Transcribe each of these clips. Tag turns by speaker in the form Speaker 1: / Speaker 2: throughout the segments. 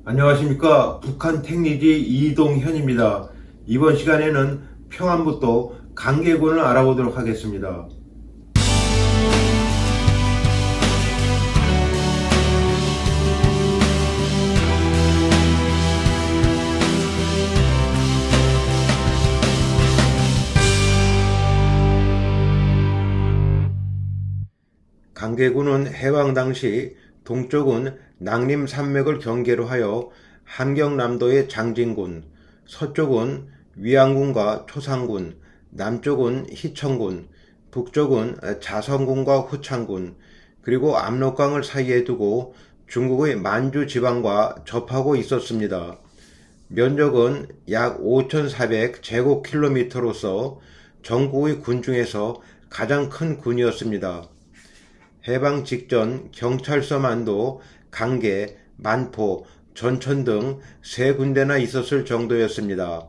Speaker 1: 안녕하십니까. 북한 택리지 이동현입니다. 이번 시간에는 평안북도 강계군을 알아보도록 하겠습니다. 강계군은 해방 당시 동쪽은 낭림산맥을 경계로 하여 함경남도의 장진군, 서쪽은 위안군과 초상군, 남쪽은 희천군, 북쪽은 자성군과 후창군, 그리고 압록강을 사이에 두고 중국의 만주 지방과 접하고 있었습니다. 면적은 약 5,400제곱킬로미터로서 전국의 군 중에서 가장 큰 군이었습니다. 해방 직전 경찰서만도 강계, 만포, 전천 등 세 군데나 있었을 정도였습니다.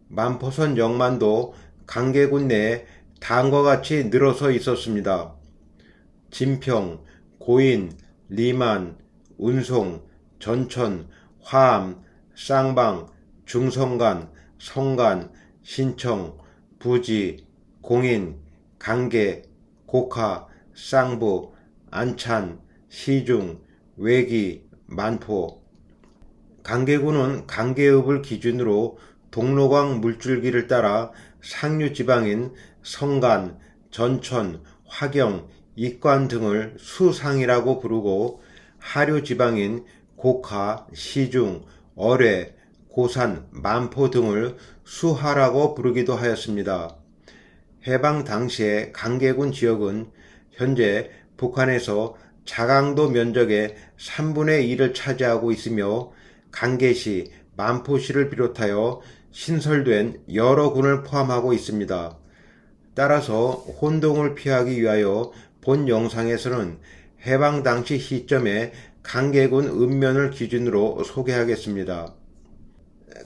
Speaker 1: 만포선 영만도 강계군 내에 다음과 같이 늘어서 있었습니다. 진평, 고인, 리만, 운송, 전천, 화암, 쌍방, 중성간, 성간, 신청, 부지, 공인, 강계, 곡하, 쌍부, 안찬, 시중, 외기, 만포. 강계군은 강계읍을 기준으로 동로강 물줄기를 따라 상류 지방인 성간, 전천, 화경, 익관 등을 수상이라고 부르고 하류 지방인 곡하, 시중, 어뢰, 고산, 만포 등을 수하라고 부르기도 하였습니다. 해방 당시의 강계군 지역은 현재 북한에서 자강도 면적의 3분의 1을 차지하고 있으며 강계시, 만포시를 비롯하여 신설된 여러 군을 포함하고 있습니다. 따라서 혼동을 피하기 위하여 본 영상에서는 해방 당시 시점의 강계군 읍면을 기준으로 소개하겠습니다.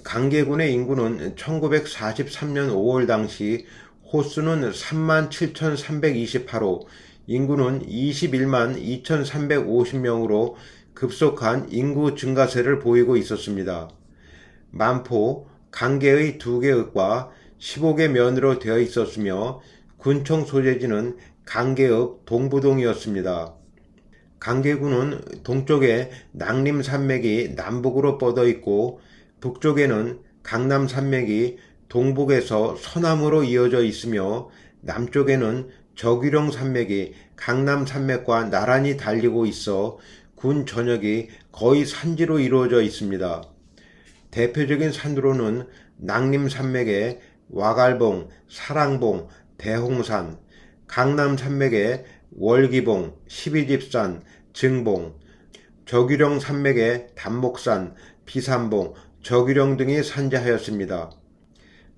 Speaker 1: 강계군의 인구는 1943년 5월 당시 호수는 37,328호, 인구는 21만 2,350명으로 급속한 인구 증가세를 보이고 있었습니다. 만포, 강계의 2개 읍과 15개 면으로 되어 있었으며 군청 소재지는 강계읍 동부동이었습니다. 강계군은 동쪽에 낭림산맥이 남북으로 뻗어 있고 북쪽에는 강남산맥이 동북에서 서남으로 이어져 있으며 남쪽에는 저규령 산맥이 강남 산맥과 나란히 달리고 있어 군 전역이 거의 산지로 이루어져 있습니다. 대표적인 산으로는 낭림 산맥의 와갈봉, 사랑봉, 대홍산, 강남 산맥의 월기봉, 12집산, 증봉, 저규령 산맥의 단목산, 비산봉, 저규령 등이 산재하였습니다.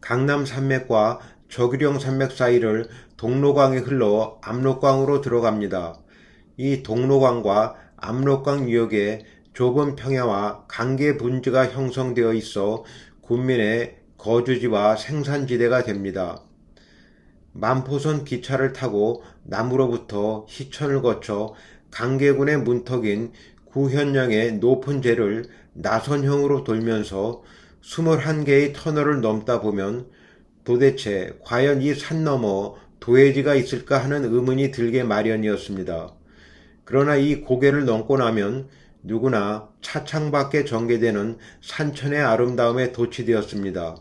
Speaker 1: 강남 산맥과 저규령 산맥 사이를 동로강이 흘러 압록강으로 들어갑니다. 이 동로강과 압록강 유역에 좁은 평야와 강계 분지가 형성되어 있어 군민의 거주지와 생산지대가 됩니다. 만포선 기차를 타고 남으로부터 희천을 거쳐 강계군의 문턱인 구현령의 높은 제를 나선형으로 돌면서 21개의 터널을 넘다 보면 도대체 과연 이 산 너머 도해지가 있을까 하는 의문이 들게 마련이었습니다. 그러나 이 고개를 넘고 나면 누구나 차창밖에 전개되는 산천의 아름다움에 도취되었습니다.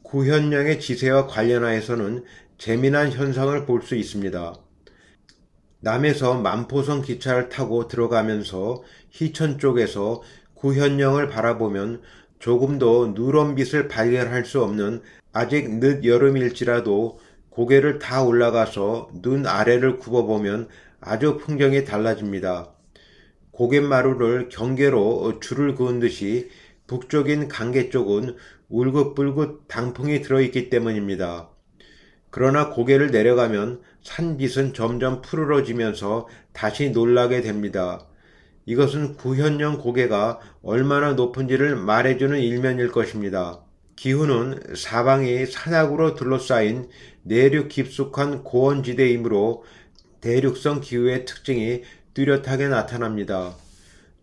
Speaker 1: 구현령의 지세와 관련하여서는 재미난 현상을 볼 수 있습니다. 남에서 만포선 기차를 타고 들어가면서 희천 쪽에서 구현령을 바라보면 조금도 누런 빛을 발견할 수 없는 아직 늦여름일지라도 고개를 다 올라가서 눈 아래를 굽어보면 아주 풍경이 달라집니다. 고갯마루를 경계로 줄을 그은 듯이 북쪽인 강계 쪽은 울긋불긋 단풍이 들어있기 때문입니다. 그러나 고개를 내려가면 산빛은 점점 푸르러지면서 다시 놀라게 됩니다. 이것은 구현령 고개가 얼마나 높은지를 말해주는 일면일 것입니다. 기후는 사방이 산악으로 둘러싸인 내륙 깊숙한 고원지대이므로 대륙성 기후의 특징이 뚜렷하게 나타납니다.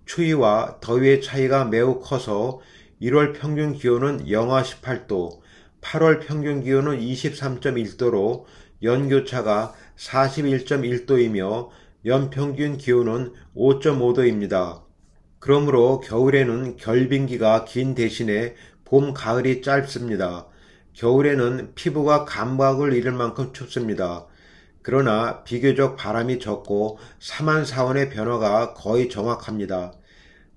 Speaker 1: 추위와 더위의 차이가 매우 커서 1월 평균 기온은 영하 18도, 8월 평균 기온은 23.1도로 연교차가 41.1도이며 연평균 기온은 5.5도입니다. 그러므로 겨울에는 결빙기가 긴 대신에 봄, 가을이 짧습니다. 겨울에는 피부가 감각을 잃을 만큼 춥습니다. 그러나 비교적 바람이 적고 사만사원의 변화가 거의 정확합니다.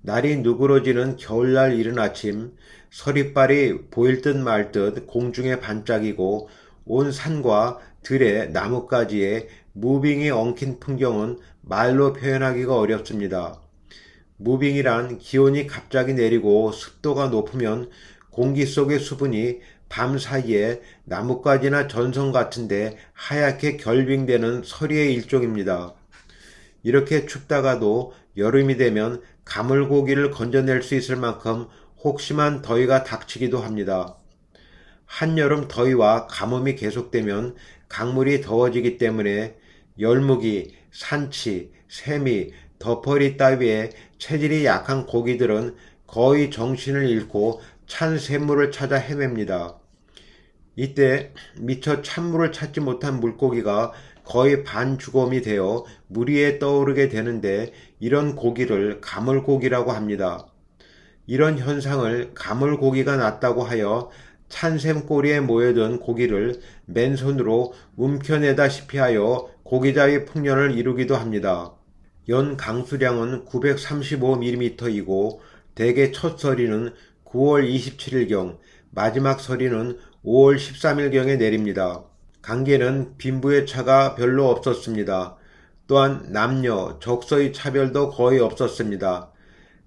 Speaker 1: 날이 누그러지는 겨울날 이른 아침, 서리빨이 보일 듯 말 듯 공중에 반짝이고 온 산과 들의 나뭇가지에 무빙이 엉킨 풍경은 말로 표현하기가 어렵습니다. 무빙이란 기온이 갑자기 내리고 습도가 높으면 공기 속의 수분이 밤 사이에 나뭇가지나 전선 같은데 하얗게 결빙되는 서리의 일종입니다. 이렇게 춥다가도 여름이 되면 가물고기를 건져낼 수 있을 만큼 혹심한 더위가 닥치기도 합니다. 한여름 더위와 가뭄이 계속되면 강물이 더워지기 때문에 열무기, 산치, 새미, 더퍼리 따위의 체질이 약한 고기들은 거의 정신을 잃고 찬 샘물을 찾아 헤맵니다. 이때 미처 찬물을 찾지 못한 물고기가 거의 반죽음이 되어 물 위에 떠오르게 되는데 이런 고기를 가물고기라고 합니다. 이런 현상을 가물고기가 났다고 하여 찬샘 꼬리에 모여든 고기를 맨손으로 움켜내다시피 하여 고기잡이 풍년을 이루기도 합니다. 연 강수량은 935mm이고 대개 첫 서리는 9월 27일경, 마지막 서리는 5월 13일경에 내립니다. 강계는 빈부의 차가 별로 없었습니다. 또한 남녀, 적서의 차별도 거의 없었습니다.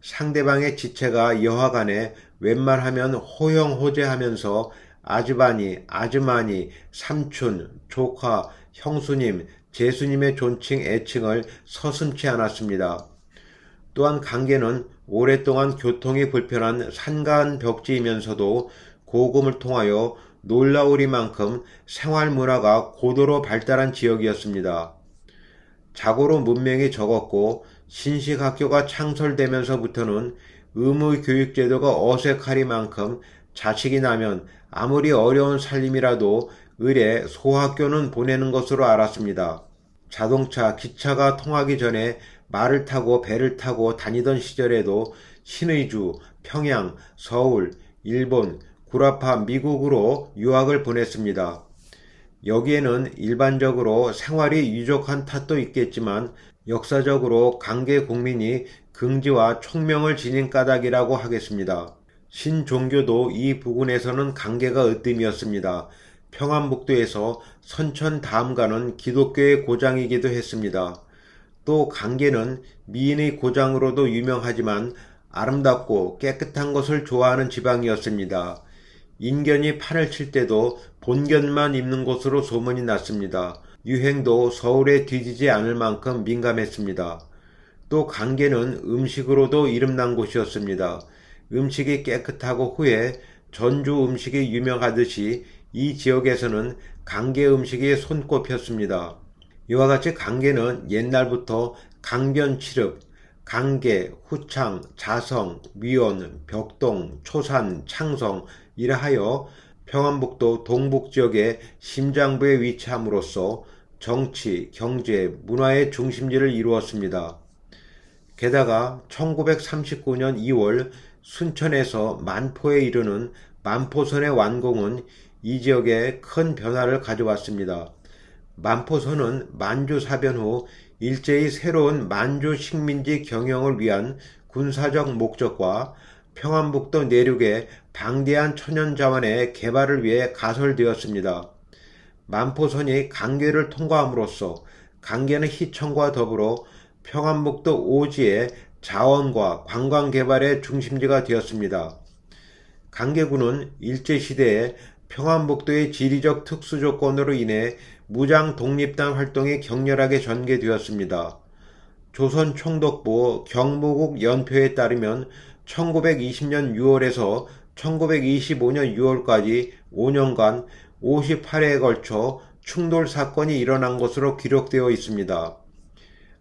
Speaker 1: 상대방의 지체가 여하간에 웬만하면 호형호재하면서 아주바니, 아주마니, 삼촌, 조카, 형수님, 제수님의 존칭, 애칭을 서슴지 않았습니다. 또한 강계는 오랫동안 교통이 불편한 산간 벽지이면서도 고금을 통하여 놀라우리만큼 생활 문화가 고도로 발달한 지역이었습니다. 자고로 문명이 적었고 신식학교가 창설되면서부터는 의무 교육제도가 어색하리만큼 자식이 나면 아무리 어려운 살림이라도 을에 소학교는 보내는 것으로 알았습니다. 자동차, 기차가 통하기 전에 말을 타고 배를 타고 다니던 시절에도 신의주, 평양, 서울, 일본, 구라파, 미국으로 유학을 보냈습니다. 여기에는 일반적으로 생활이 유족한 탓도 있겠지만 역사적으로 강계 국민이 긍지와 총명을 지닌 까닭이라고 하겠습니다. 신종교도 이 부근에서는 강계가 으뜸이었습니다. 평안북도에서 선천 다음가는 기독교의 고장이기도 했습니다. 또 강계는 미인의 고장으로도 유명하지만 아름답고 깨끗한 것을 좋아하는 지방이었습니다. 인견이 판을 칠 때도 본견만 입는 곳으로 소문이 났습니다. 유행도 서울에 뒤지지 않을 만큼 민감했습니다. 또 강계는 음식으로도 이름난 곳이었습니다. 음식이 깨끗하고 후에 전주 음식이 유명하듯이 이 지역에서는 강계 음식이 손꼽혔습니다. 이와 같이 강계는 옛날부터 강변치릅, 강계, 후창, 자성, 위원, 벽동, 초산, 창성 이라하여 평안북도 동북지역의 심장부에 위치함으로써 정치, 경제, 문화의 중심지를 이루었습니다. 게다가 1939년 2월 순천에서 만포에 이르는 만포선의 완공은 이 지역에 큰 변화를 가져왔습니다. 만포선은 만주 사변 후 일제히 새로운 만주 식민지 경영을 위한 군사적 목적과 평안북도 내륙의 방대한 천연자원의 개발을 위해 가설되었습니다. 만포선이 강계를 통과함으로써 강계는 희천과 더불어 평안북도 오지의 자원과 관광 개발의 중심지가 되었습니다. 강계군은 일제시대에 평안북도의 지리적 특수 조건으로 인해 무장 독립단 활동이 격렬하게 전개되었습니다. 조선 총독부 경무국 연표에 따르면 1920년 6월에서 1925년 6월까지 5년간 58회에 걸쳐 충돌 사건이 일어난 것으로 기록되어 있습니다.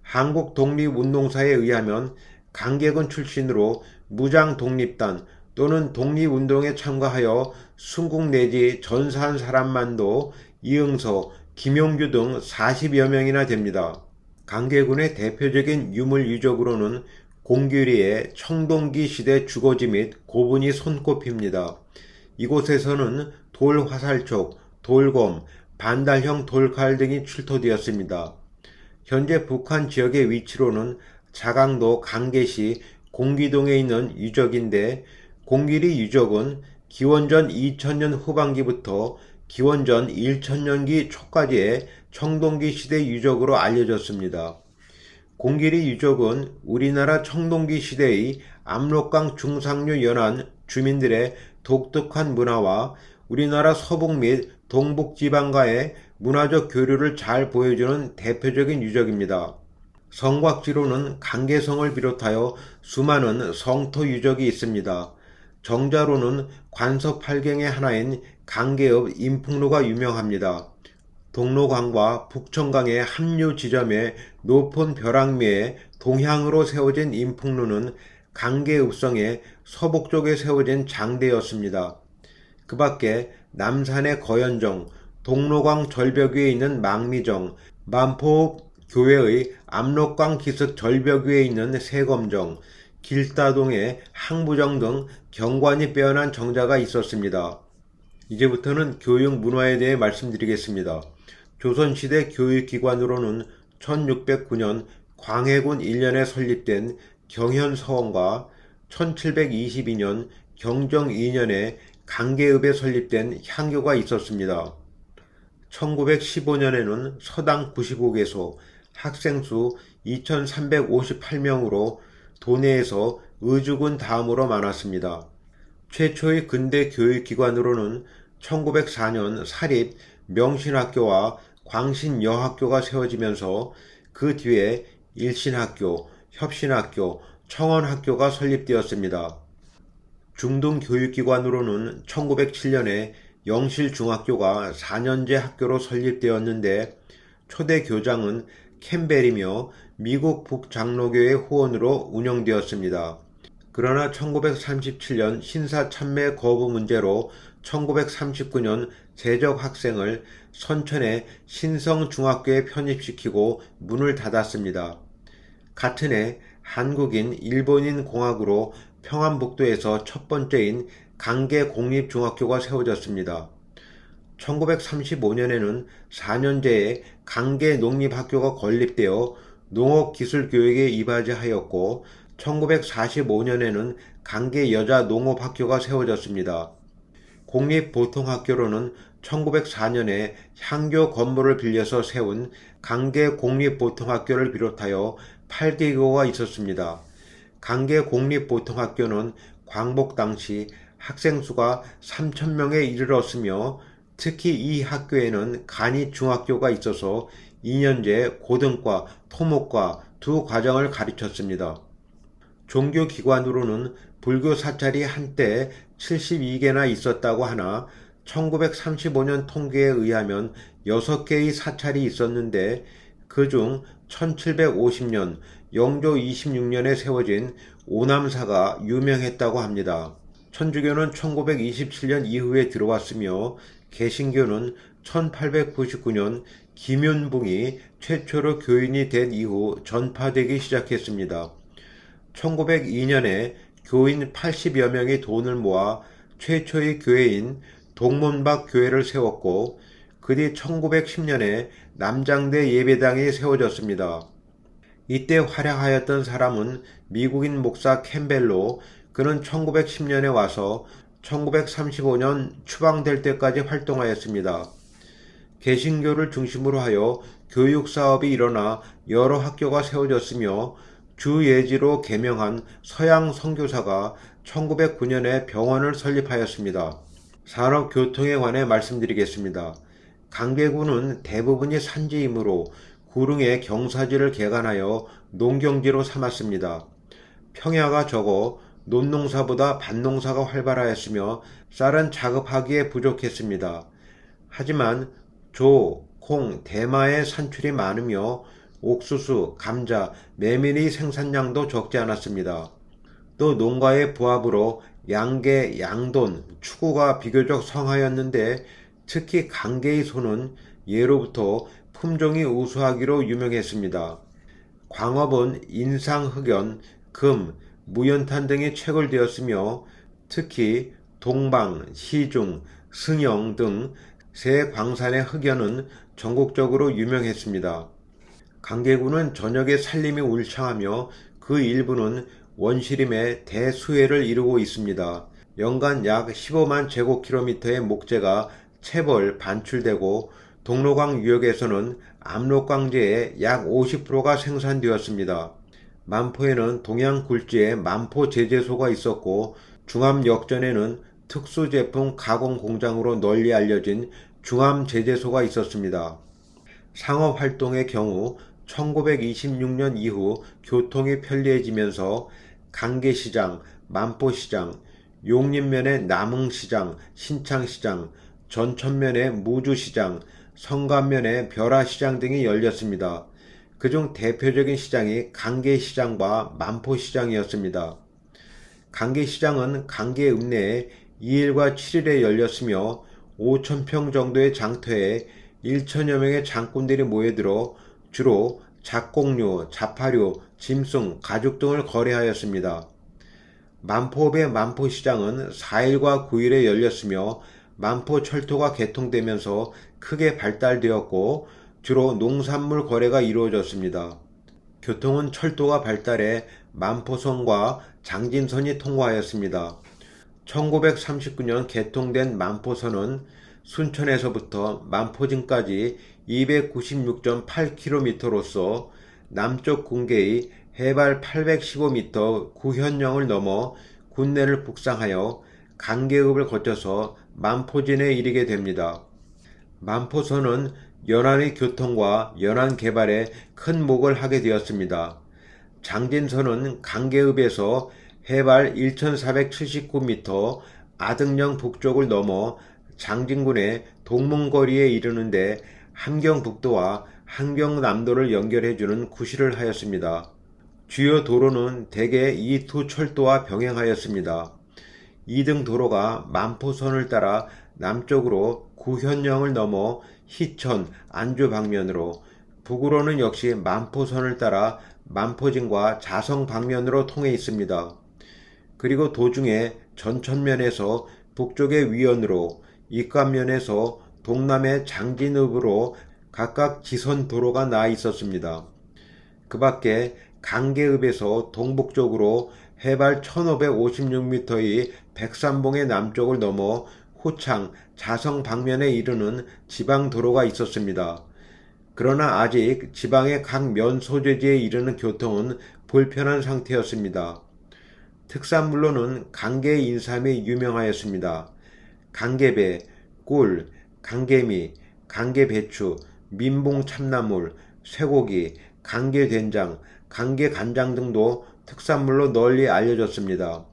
Speaker 1: 한국 독립운동사에 의하면 강계군 출신으로 무장 독립단 또는 독립운동에 참가하여 순국 내지 전사한 사람만도 이응서, 김용규 등 40여 명이나 됩니다. 강계군의 대표적인 유물 유적으로는 공규리의 청동기 시대 주거지 및 고분이 손꼽힙니다. 이곳에서는 돌 화살촉, 돌검, 반달형 돌칼 등이 출토되었습니다. 현재 북한 지역의 위치로는 자강도 강계시 공기동에 있는 유적인데, 공길이 유적은 기원전 2000년 후반기부터 기원전 1000년기 초까지의 청동기 시대 유적으로 알려졌습니다. 공길이 유적은 우리나라 청동기 시대의 압록강 중상류 연안 주민들의 독특한 문화와 우리나라 서북 및 동북 지방과의 문화적 교류를 잘 보여주는 대표적인 유적입니다. 성곽지로는 강계성을 비롯하여 수많은 성토 유적이 있습니다. 정자로는 관섭팔경의 하나인 강계읍 인풍로가 유명합니다. 동로강과 북천강의 합류 지점에 높은 벼랑미에 동향으로 세워진 인풍로는 강계읍성의 서북쪽에 세워진 장대였습니다. 그 밖에 남산의 거연정, 동로강 절벽 위에 있는 망미정, 만포읍 교회의 압록강 기슭 절벽 위에 있는 세검정, 길다동의 항부정 등 경관이 빼어난 정자가 있었습니다. 이제부터는 교육 문화에 대해 말씀드리겠습니다. 조선시대 교육기관으로는 1609년 광해군 1년에 설립된 경현서원과 1722년 경정 2년에 강계읍에 설립된 향교가 있었습니다. 1915년에는 서당 95개소, 학생수 2358명으로 도내에서 의주군 다음으로 많았습니다. 최초의 근대 교육기관으로는 1904년 사립 명신학교와 광신여학교가 세워지면서 그 뒤에 일신학교, 협신학교, 청원학교가 설립되었습니다. 중등교육기관으로는 1907년에 영실중학교가 4년제 학교로 설립되었는데, 초대 교장은 캠벨이며 미국 북장로교의 후원으로 운영되었습니다. 그러나 1937년 신사참매 거부 문제로 1939년 재적 학생을 선천의 신성중학교에 편입시키고 문을 닫았습니다. 같은 해 한국인 일본인 공학으로 평안북도에서 첫 번째인 강계공립중학교가 세워졌습니다. 1935년에는 4년제의 강계농립학교가 건립되어 농업기술교육에 이바지하였고, 1945년에는 강계여자농업학교가 세워졌습니다. 공립보통학교로는 1904년에 향교 건물을 빌려서 세운 강계공립보통학교를 비롯하여 8개교가 있었습니다. 강계공립보통학교는 광복 당시 학생수가 3,000명에 이르렀으며, 특히 이 학교에는 간이중학교가 있어서 2년제 고등과 토목과 두 과정을 가르쳤습니다. 종교기관으로는 불교 사찰이 한때 72개나 있었다고 하나 1935년 통계에 의하면 6개의 사찰이 있었는데, 그중 1750년 영조 26년에 세워진 오남사가 유명했다고 합니다. 천주교는 1927년 이후에 들어왔으며, 개신교는 1899년 김윤붕이 최초로 교인이 된 이후 전파되기 시작했습니다. 1902년에 교인 80여 명이 돈을 모아 최초의 교회인 동문박 교회를 세웠고, 그 뒤 1910년에 남장대 예배당이 세워졌습니다. 이때 활약하였던 사람은 미국인 목사 캠벨로, 그는 1910년에 와서 1935년 추방될 때까지 활동하였습니다. 개신교를 중심으로 하여 교육사업이 일어나 여러 학교가 세워졌으며, 주예지로 개명한 서양 선교사가 1909년에 병원을 설립하였습니다. 산업교통에 관해 말씀드리겠습니다. 강계군은 대부분이 산지이므로 구릉의 경사지를 개간하여 농경지로 삼았습니다. 평야가 적어 논농사보다 밭농사가 활발하였으며 쌀은 자급하기에 부족했습니다. 하지만 조, 콩, 대마의 산출이 많으며 옥수수, 감자, 메밀의 생산량도 적지 않았습니다. 또 농가의 부합으로 양계, 양돈, 추구가 비교적 성하였는데 특히 강계의 소는 예로부터 품종이 우수하기로 유명했습니다. 광업은 인상, 흑연, 금, 무연탄 등이 채굴되었으며 특히 동방, 시중, 승영 등 세 광산의 흑연은 전국적으로 유명했습니다. 강계군은 전역에 산림이 울창하며 그 일부는 원시림의 대수해를 이루고 있습니다. 연간 약 15만 제곱킬로미터의 목재가 채벌, 반출되고 동로강 유역에서는 압록강제의 약 50%가 생산되었습니다. 만포에는 동양 굴지의 만포 제재소가 있었고 중암역전에는 특수제품 가공 공장으로 널리 알려진 중암제재소가 있었습니다. 상업활동의 경우 1926년 이후 교통이 편리해지면서 강계시장, 만포시장, 용림면의 남흥시장, 신창시장, 전천면의 무주시장, 성감면의 벼라시장 등이 열렸습니다. 그중 대표적인 시장이 강계시장과 만포시장이었습니다. 강계시장은 강계 읍내에 2일과 7일에 열렸으며 5,000평 정도의 장터에 1,000여 명의 장꾼들이 모여들어 주로 작곡류, 자파류, 짐승, 가죽 등을 거래하였습니다. 만포읍의 만포시장은 4일과 9일에 열렸으며 만포철도가 개통되면서 크게 발달되었고 주로 농산물 거래가 이루어졌습니다. 교통은 철도가 발달해 만포선과 장진선이 통과하였습니다. 1939년 개통된 만포선은 순천에서부터 만포진까지 296.8km로서 남쪽 군계의 해발 815m 구현령을 넘어 군내를 북상하여 강계읍을 거쳐서 만포진에 이르게 됩니다. 만포선은 연안의 교통과 연안 개발에 큰 목을 하게 되었습니다. 장진선은 강계읍에서 해발 1479m 아등령 북쪽을 넘어 장진군의 동문거리에 이르는데 함경북도와 함경남도를 연결해주는 구실을 하였습니다. 주요 도로는 대개 이 두 철도와 병행하였습니다. 이 등 도로가 만포선을 따라 남쪽으로 구현령을 넘어 희천, 안주 방면으로, 북으로는 역시 만포선을 따라 만포진과 자성 방면으로 통해 있습니다. 그리고 도중에 전천면에서 북쪽의 위원으로, 입관면에서 동남의 장진읍으로 각각 지선 도로가 나 있었습니다. 그 밖에 강계읍에서 동북쪽으로 해발 1556m의 백산봉의 남쪽을 넘어 후창, 자성 방면에 이르는 지방 도로가 있었습니다. 그러나 아직 지방의 각 면 소재지에 이르는 교통은 불편한 상태였습니다. 특산물로는 강계 인삼이 유명하였습니다. 강계배, 꿀, 강계미, 강계배추, 민봉 참나물, 쇠고기, 강계된장, 강계간장 등도 특산물로 널리 알려졌습니다.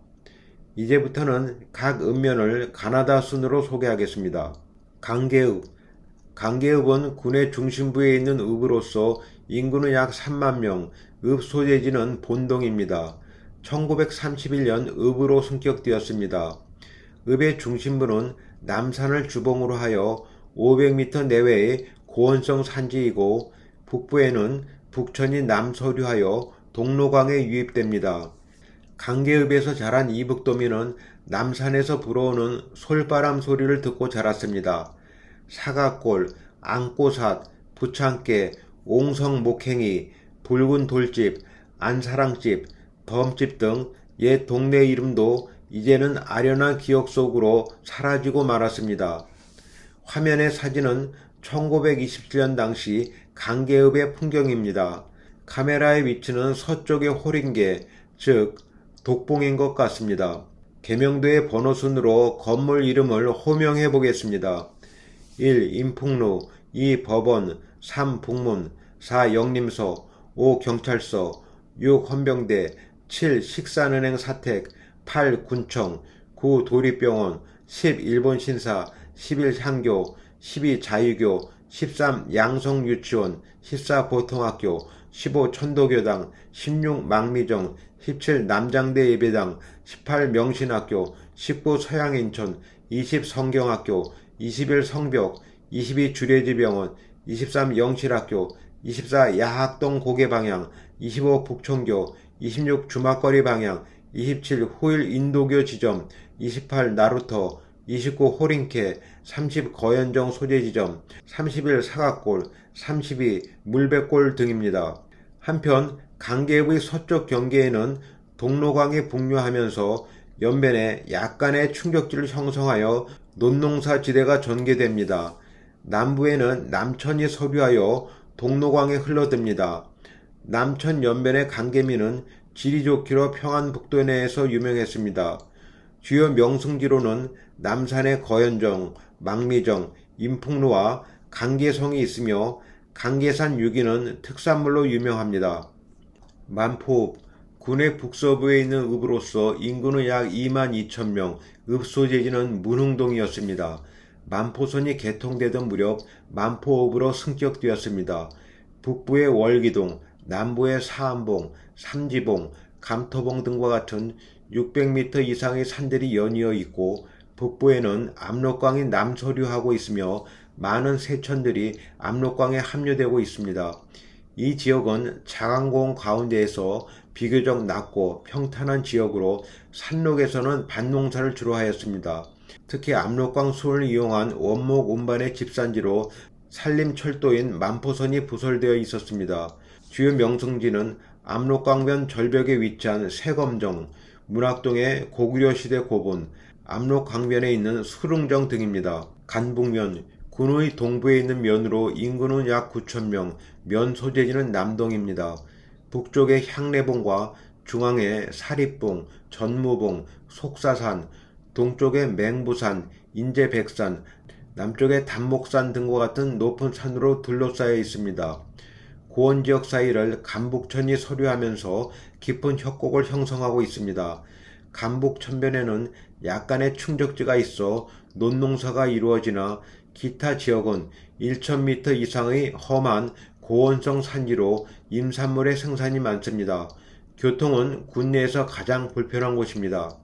Speaker 1: 이제부터는 각 읍면을 가나다 순으로 소개하겠습니다. 강계읍. 강계읍은 군의 중심부에 있는 읍으로서 인구는 약 3만 명, 읍 소재지는 본동입니다. 1931년 읍으로 승격되었습니다. 읍의 중심부는 남산을 주봉으로 하여 500m 내외의 고원성 산지이고 북부에는 북천이 남서류하여 동로강에 유입됩니다. 강계읍에서 자란 이북도민은 남산에서 불어오는 솔바람 소리를 듣고 자랐습니다. 사과골, 앙꼬삿, 부창깨, 옹성목행이, 붉은 돌집, 안사랑집, 덤집 등 옛 동네 이름도 이제는 아련한 기억 속으로 사라지고 말았습니다. 화면의 사진은 1927년 당시 강계읍의 풍경입니다. 카메라의 위치는 서쪽의 호링계, 즉 독봉인 것 같습니다. 계명도의 번호순으로 건물 이름을 호명해 보겠습니다. 1. 인풍루, 2. 법원, 3. 북문, 4. 영림서, 5. 경찰서, 6. 헌병대, 7. 식산은행 사택, 8. 군청, 9. 도립병원, 10. 일본신사, 11. 향교, 12. 자유교, 13. 양성유치원, 14. 보통학교, 15 천도교당, 16 망미정, 17 남장대 예배당, 18 명신학교, 19 서양인천, 20 성경학교, 21 성벽, 22 주례지병원, 23 영실학교, 24 야학동 고개방향, 25 북촌교, 26 주막거리 방향, 27 후일 인도교 지점, 28 나루터, 29 호링케, 30 거연정 소재 지점, 31 사각골, 32 물백골 등입니다. 한편 강계읍의 서쪽 경계에는 동로강이 북류하면서 연변에 약간의 충격지를 형성하여 논농사 지대가 전개됩니다. 남부에는 남천이 서류하여 동로강에 흘러듭니다. 남천 연변의 강계미는 질이 좋기로 평안북도 내에서 유명했습니다. 주요 명승지로는 남산의 거연정, 망미정, 인풍로와 강계성이 있으며 강계산 유기는 특산물로 유명합니다. 만포읍, 군의 북서부에 있는 읍으로서 인구는 약 22,000명, 읍소재지는 문흥동이었습니다. 만포선이 개통되던 무렵 만포읍으로 승격되었습니다. 북부의 월기동, 남부의 사암봉, 삼지봉, 감토봉 등과 같은 600m 이상의 산들이 연이어 있고 북부에는 압록강이 남서류하고 있으며 많은 새천들이 압록강에 합류되고 있습니다. 이 지역은 자강고원 가운데에서 비교적 낮고 평탄한 지역으로 산록에서는 밭농사를 주로 하였습니다. 특히 압록강 수원을 이용한 원목 운반의 집산지로 산림철도인 만포선이 부설되어 있었습니다. 주요 명승지는 압록강변 절벽에 위치한 세검정, 문학동의 고구려 시대 고분, 압록강변에 있는 수릉정 등입니다. 간북면, 군의 동부에 있는 면으로 인구는 약 9,000명, 면 소재지는 남동입니다. 북쪽의 향례봉과 중앙의 사립봉, 전무봉, 속사산, 동쪽의 맹부산, 인제백산, 남쪽의 단목산 등과 같은 높은 산으로 둘러싸여 있습니다. 고원지역 사이를 간북천이 서류하면서 깊은 협곡을 형성하고 있습니다. 간북천변에는 약간의 충적지가 있어 논농사가 이루어지나 기타 지역은 1,000m 이상의 험한 고원성 산지로 임산물의 생산이 많습니다. 교통은 군 내에서 가장 불편한 곳입니다.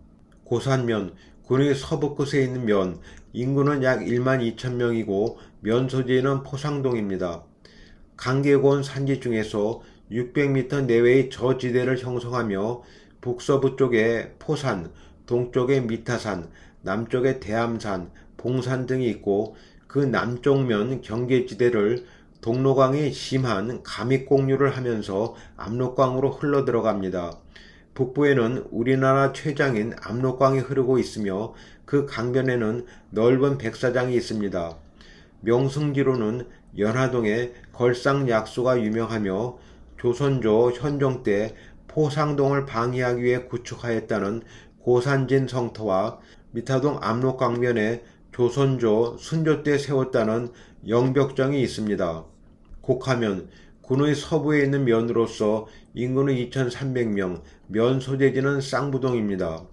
Speaker 1: 고산면, 군의 서부 끝에 있는 면, 인구는 약 12,000명이고 면 소재는 포상동입니다. 강계고원 산지 중에서 600m 내외의 저지대를 형성하며 북서부 쪽에 포산, 동쪽에 미타산, 남쪽에 대암산, 봉산 등이 있고 그 남쪽면 경계지대를 동로강이 심한 가믹공류를 하면서 압록강으로 흘러들어갑니다. 북부에는 우리나라 최장인 압록강이 흐르고 있으며 그 강변에는 넓은 백사장이 있습니다. 명승지로는 연화동의 걸상약수가 유명하며 조선조 현종 때 포상동을 방위하기 위해 구축하였다는 고산진 성터와 미타동 압록강변에 조선조 순조 때 세웠다는 영벽정이 있습니다. 곡하면, 군의 서부에 있는 면으로서 인구는 2,300명, 면 소재지는 쌍부동입니다.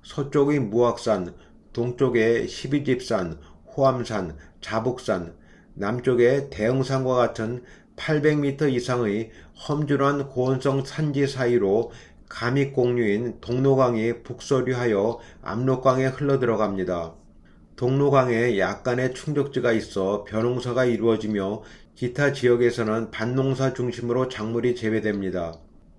Speaker 1: 서쪽의 무악산, 동쪽의 십이집산, 호암산, 자북산, 남쪽의 대흥산과 같은 800m 이상의 험준한 고원성 산지 사이로 가믹공류인 동로강이 북서류하여 압록강에 흘러들어갑니다. 동로강에 약간의 충족지가 있어 벼농사가 이루어지며 기타 지역에서는 밭농사 중심으로 작물이 재배됩니다.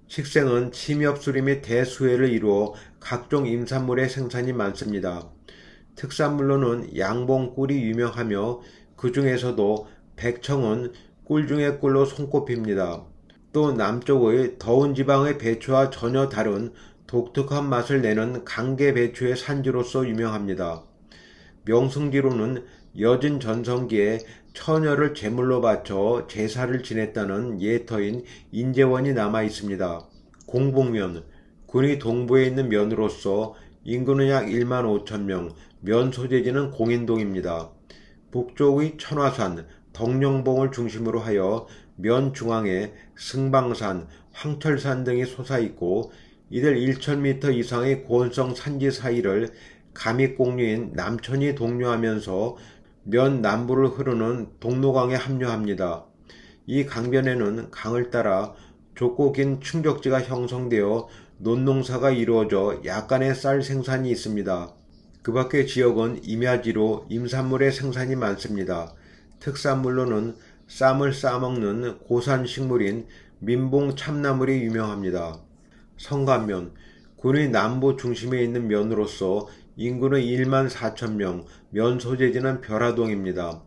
Speaker 1: 식생은 침엽수리 및 대수해를 이루어 각종 임산물의 생산이 많습니다. 특산물로는 양봉 꿀이 유명하며 그 중에서도 백청은 꿀 중의 꿀로 손꼽힙니다. 또 남쪽의 더운 지방의 배추와 전혀 다른 독특한 맛을 내는 강계 배추의 산지로서 유명합니다. 명승지로는 여진 전성기에 처녀를 제물로 바쳐 제사를 지냈다는 예터인 인제원이 남아 있습니다. 공북면, 군이 동부에 있는 면으로서 인구는 약 15,000명, 면 소재지는 공인동입니다. 북쪽의 천화산, 덕령봉을 중심으로 하여 면 중앙에 승방산, 황철산 등이 솟아있고 이들 1,000m 이상의 고원성 산지 사이를 가믹공류인 남천이 동류하면서 면 남부를 흐르는 동로강에 합류합니다. 이 강변에는 강을 따라 좁고 긴 충격지가 형성되어 논농사가 이루어져 약간의 쌀 생산이 있습니다. 그 밖의 지역은 임야지로 임산물의 생산이 많습니다. 특산물로는 쌈을 싸먹는 고산식물인 민봉 참나물이 유명합니다. 성감면, 군의 남부 중심에 있는 면으로서 인구는 1만 4천 명, 면 소재지는 벼라동입니다.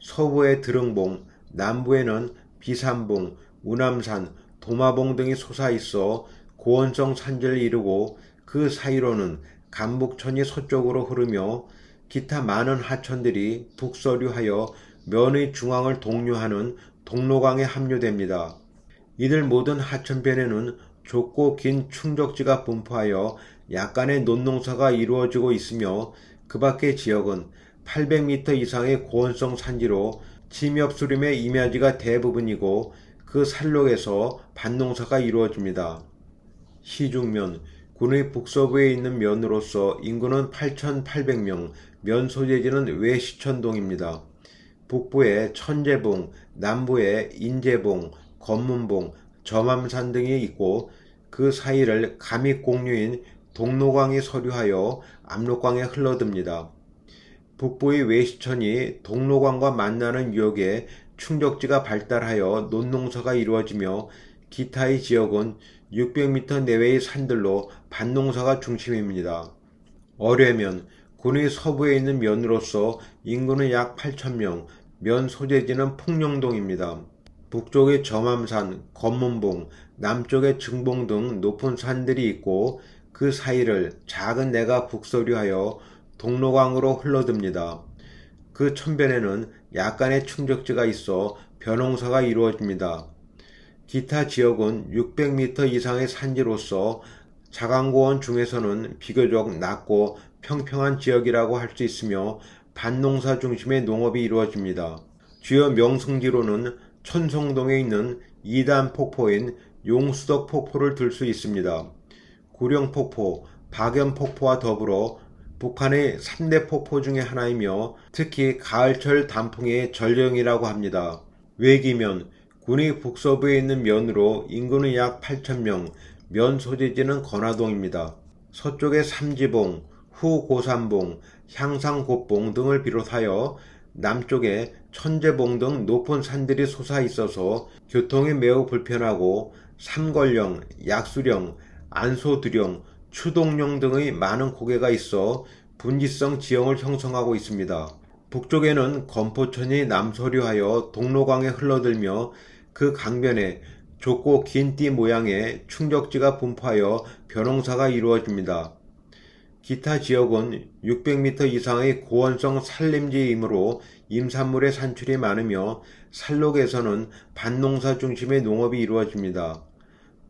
Speaker 1: 서부의 드릉봉, 남부에는 비산봉, 우남산, 도마봉 등이 솟아있어 고원성 산지를 이루고 그 사이로는 감북천이 서쪽으로 흐르며 기타 많은 하천들이 북서류하여 면의 중앙을 동류하는 동로강에 합류됩니다. 이들 모든 하천변에는 좁고 긴 충적지가 분포하여 약간의 논농사가 이루어지고 있으며 그 밖의 지역은 800m 이상의 고원성 산지로 침엽수림의 임야지가 대부분이고 그 산록에서 밭농사가 이루어집니다. 시중면, 군의 북서부에 있는 면으로서 인구는 8,800명, 면 소재지는 외시천동입니다. 북부에 천재봉, 남부에 인제봉, 건문봉, 점암산 등이 있고 그 사이를 감익공류인 동로강이 서류하여 압록강에 흘러듭니다. 북부의 외시천이 동로강과 만나는 유역에 충적지가 발달하여 논농사가 이루어지며 기타의 지역은 600m 내외의 산들로 밭농사가 중심입니다. 어뢰면, 군의 서부에 있는 면으로서 인구는 약 8,000명, 면 소재지는 풍령동입니다. 북쪽에 점암산, 건문봉, 남쪽에 증봉 등 높은 산들이 있고 그 사이를 작은 내가 북서류하여 동로강으로 흘러듭니다. 그 천변에는 약간의 충적지가 있어 벼농사가 이루어집니다. 기타 지역은 600m 이상의 산지로서 자강고원 중에서는 비교적 낮고 평평한 지역이라고 할 수 있으며 밭농사 중심의 농업이 이루어집니다. 주요 명승지로는 천성동에 있는 2단 폭포인 용수덕 폭포를 들 수 있습니다. 구령폭포, 박연폭포와 더불어 북한의 3대 폭포 중의 하나이며 특히 가을철 단풍의 전령이라고 합니다. 외기면, 군의 북서부에 있는 면으로 인구는 약 8,000명, 면 소재지는 건화동입니다. 서쪽에 삼지봉, 후고산봉, 향상곡봉 등을 비롯하여 남쪽에 천재봉 등 높은 산들이 솟아 있어서 교통이 매우 불편하고 삼걸령, 약수령, 안소두령, 추동령 등의 많은 고개가 있어 분지성 지형을 형성하고 있습니다. 북쪽에는 건포천이 남서류하여 동로강에 흘러들며 그 강변에 좁고 긴 띠 모양의 충적지가 분포하여 벼농사가 이루어집니다. 기타 지역은 600m 이상의 고원성 산림지이므로 임산물의 산출이 많으며 산록에서는 밭농사 중심의 농업이 이루어집니다.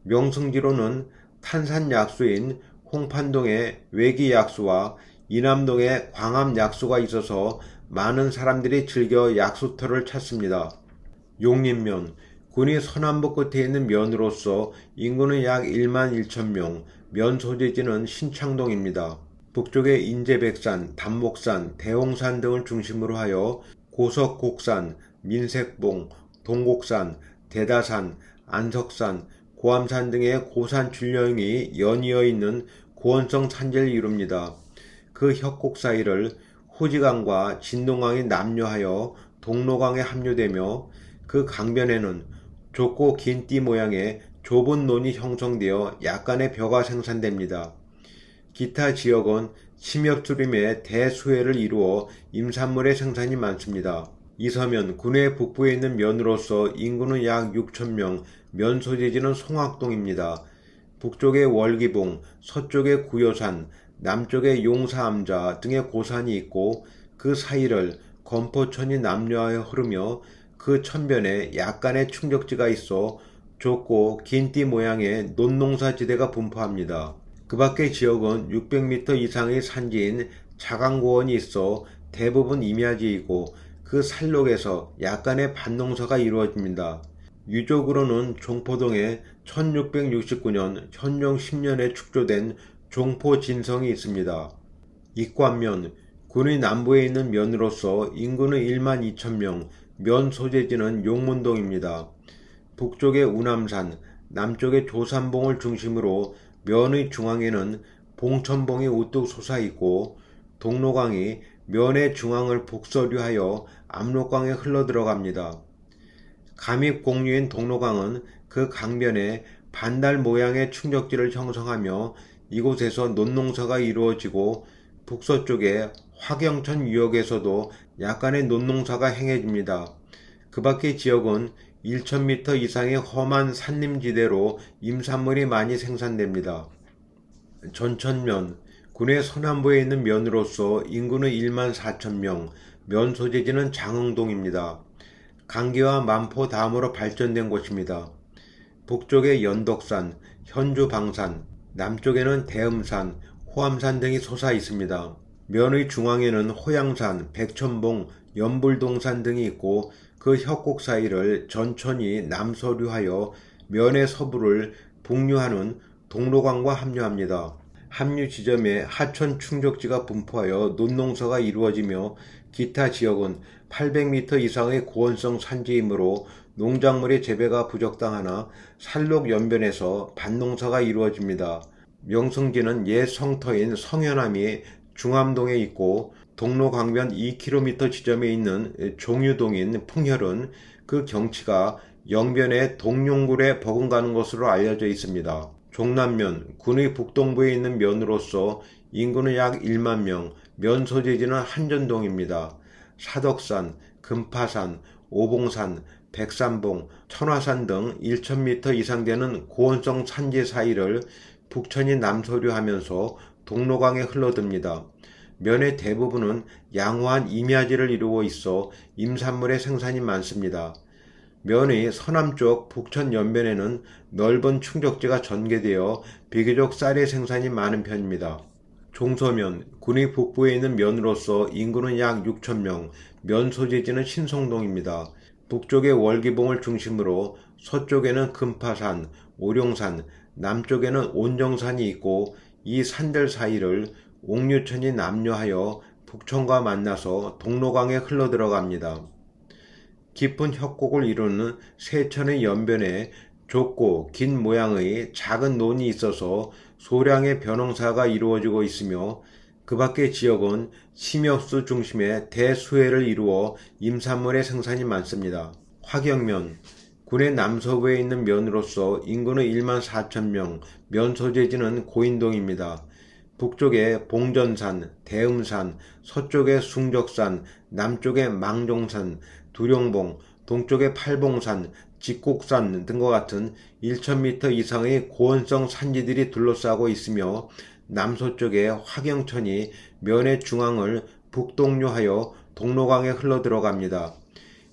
Speaker 1: 명승지로는 탄산약수인 홍판동의 외기약수와 이남동의 광암약수가 있어서 많은 사람들이 즐겨 약수터를 찾습니다. 용림면, 군이 서남부 끝에 있는 면으로서 인구는 약 1만 1천명, 면 소재지는 신창동입니다. 북쪽에 인제백산, 단목산, 대홍산 등을 중심으로 하여 고석곡산, 민색봉, 동곡산, 대다산, 안석산, 고암산 등의 고산 줄령이 연이어 있는 고원성 산지를 이룹니다. 그 협곡 사이를 호지강과 진동강이 남류하여 동로강에 합류되며 그 강변에는 좁고 긴 띠 모양의 좁은 논이 형성되어 약간의 벼가 생산됩니다. 기타 지역은 침엽수림의 대수해를 이루어 임산물의 생산이 많습니다. 이서면, 군의 북부에 있는 면으로서 인구는 약 6,000명, 면 소재지는 송악동입니다. 북쪽에 월기봉, 서쪽에 구요산, 남쪽에 용사암자 등의 고산이 있고 그 사이를 건포천이 남류하여 흐르며 그 천변에 약간의 충적지가 있어 좁고 긴 띠 모양의 논농사지대가 분포합니다. 그 밖의 지역은 600m 이상의 산지인 자강고원이 있어 대부분 임야지이고 그 산록에서 약간의 밭농사가 이루어집니다. 유적으로는 종포동에 1669년 현종 10년에 축조된 종포진성이 있습니다. 익관면, 군의 남부에 있는 면으로서 인구는 1만 2천명, 면 소재지는 용문동입니다. 북쪽의 우남산, 남쪽의 조산봉을 중심으로 면의 중앙에는 봉천봉이 우뚝 솟아있고 동로강이 면의 중앙을 북서류하여 압록강에 흘러들어갑니다. 감입공류인 동로강은 그 강변에 반달 모양의 충격지를 형성하며 이곳에서 논농사가 이루어지고 북서쪽의 화경천 유역에서도 약간의 논농사가 행해집니다. 그 밖의 지역은 1000m 이상의 험한 산림지대로 임산물이 많이 생산됩니다. 전천면, 군의 서남부에 있는 면으로서 인구는 14,000명, 면 소재지는 장흥동입니다. 강기와 만포 다음으로 발전된 곳입니다. 북쪽에 연덕산, 현주방산, 남쪽에는 대음산, 호암산 등이 솟아 있습니다. 면의 중앙에는 호양산, 백천봉, 연불동산 등이 있고 그 협곡 사이를 전천이 남서류하여 면의 서부를 북류하는 동로강과 합류합니다. 합류 지점에 하천 충족지가 분포하여 논농사가 이루어지며 기타 지역은 800m 이상의 고원성 산지이므로 농작물의 재배가 부적당하나 산록 연변에서 밭농사가 이루어집니다. 명성지는 옛 성터인 성현암이 중암동에 있고 동로강변 2km 지점에 있는 종유동인 풍혈은 그 경치가 영변의 동룡굴에 버금가는 것으로 알려져 있습니다. 종남면, 군의 북동부에 있는 면으로서 인구는 약 1만 명, 면 소재지는 한전동입니다. 사덕산, 금파산, 오봉산, 백산봉, 천화산 등 1000m 이상 되는 고원성 산지 사이를 북천이 남서류하면서 동로강에 흘러듭니다. 면의 대부분은 양호한 임야지를 이루고 있어 임산물의 생산이 많습니다. 면의 서남쪽 북천 연변에는 넓은 충족지가 전개되어 비교적 쌀의 생산이 많은 편입니다. 종서면, 군의 북부에 있는 면으로서 인구는 약 6,000명, 면 소재지는 신성동입니다. 북쪽의 월기봉을 중심으로 서쪽에는 금파산, 오룡산, 남쪽에는 온정산이 있고 이 산들 사이를 옥류천이 남류하여 북천과 만나서 동로강에 흘러들어갑니다. 깊은 협곡을 이루는 세천의 연변에 좁고 긴 모양의 작은 논이 있어서 소량의 벼농사가 이루어지고 있으며 그 밖의 지역은 심엽수 중심의 대수해를 이루어 임산물의 생산이 많습니다. 화경면, 군의 남서부에 있는 면으로서 인구는 14,000명, 면 소재지는 고인동입니다. 북쪽에 봉전산, 대음산, 서쪽에 숭적산, 남쪽에 망종산, 두룡봉, 동쪽에 팔봉산, 직곡산 등과 같은 1000m 이상의 고원성 산지들이 둘러싸고 있으며 남서쪽에 화경천이 면의 중앙을 북동류하여 동로강에 흘러들어갑니다.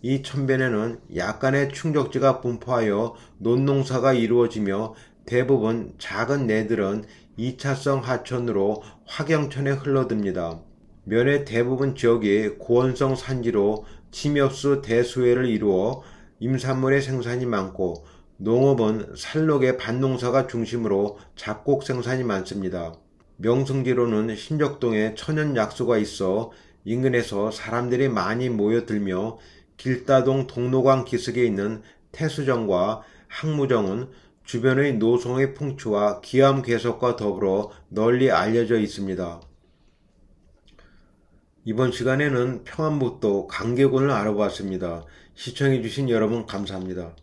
Speaker 1: 이 천변에는 약간의 충족지가 분포하여 논농사가 이루어지며 대부분 작은 내들은 2차성 하천으로 화경천에 흘러듭니다. 면의 대부분 지역이 고원성 산지로 침엽수 대수해를 이루어 임산물의 생산이 많고 농업은 산록의 밭농사가 중심으로 잡곡 생산이 많습니다. 명승지로는 신적동에 천연약수가 있어 인근에서 사람들이 많이 모여들며 길다동 동로강 기슭에 있는 태수정과 항무정은 주변의 노송의 풍취와 기암 괴석과 더불어 널리 알려져 있습니다. 이번 시간에는 평안북도 강계군을 알아보았습니다. 시청해주신 여러분 감사합니다.